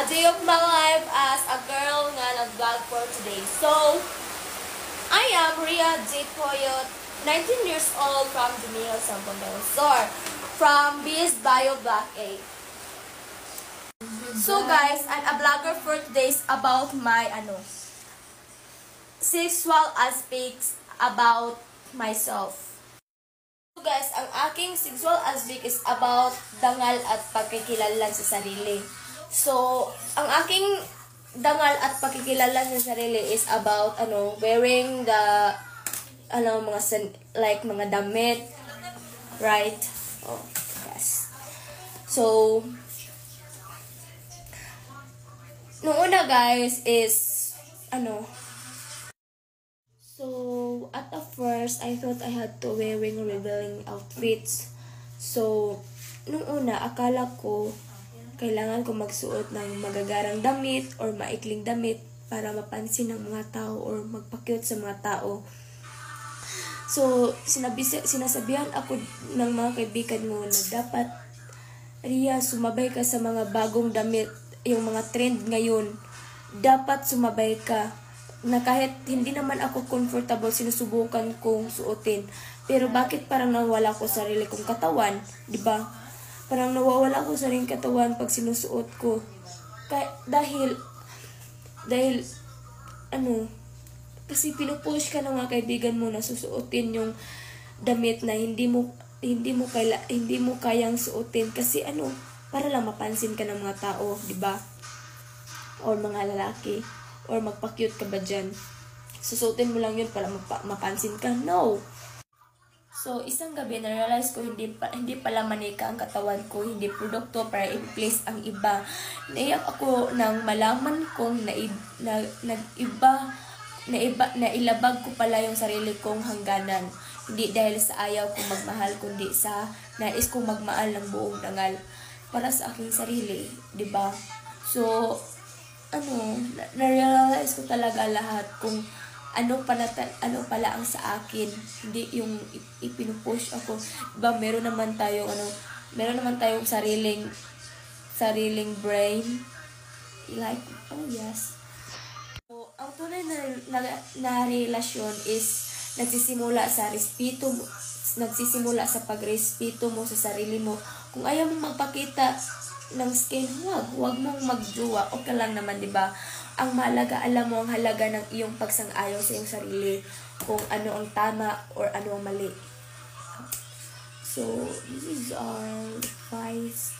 a day of my life as a girl nga nag-vlog for today. So, I am Ria J. Poyot, 19 years old from Junio Sampondel Sor, from BS Bio Block A. So guys, I'm a vlogger for today about my sexual aspects about myself. So guys, ang aking sexual aspect is about dangal at pagkikilala sa sarili. So, ang aking dangal at pagkikilala sa sarili is about wearing the mga damit, right? Oh, yes. So, nung una guys is so at the first I thought I had to wearing revealing outfits. So nung una akala ko kailangan ko magsuot ng magagarang damit or maikling damit para mapansin ng mga tao or magpa-cute sa mga tao. So sinasabihan ako ng mga kaibigan mo na dapat, Ria, sumabay ka sa mga bagong damit, yung mga trend ngayon. Dapat sumabay ka. Na kahit hindi naman ako comfortable, sinusubukan kong suotin. Pero bakit parang nawala ko sarili kong katawan, di ba? Parang nawawala ko sariling katawan pag sinusuot ko. Dahil kasi pinupush ka ng mga kaibigan mo na susuotin yung damit na hindi mo kayang suotin kasi para lang mapansin ka ng mga tao, di ba? Or mga lalaki. Or magpa-cute ka ba dyan? Susutin mo lang yun para mapansin ka? No! So, isang gabi, na-realize ko hindi pala manika ang katawan ko, hindi produkto para i-place ang iba. Naiyak ako nang malaman kong nailabag ko pala yung sarili kong hangganan. Hindi dahil sa ayaw kong magmahal, kundi sa nais kong magmahal ng buong dangal para sa aking sarili, di ba? So, na-realize ko talaga lahat kung ano pala ang sa akin, hindi yung ipinupush ako. Diba, meron naman tayong sariling brain. Like, oh yes. So, ang tunay na relasyon is nagsisimula sa pagrespeto mo sa sarili mo. Kung ayaw mong magpakita ng skin, huwag mong magjowa. Okay lang naman, di ba? Ang mahalaga, alam mo ang halaga ng iyong pagsang-ayon sa iyong sarili, kung ano ang tama or ano ang mali. So, this is our advice.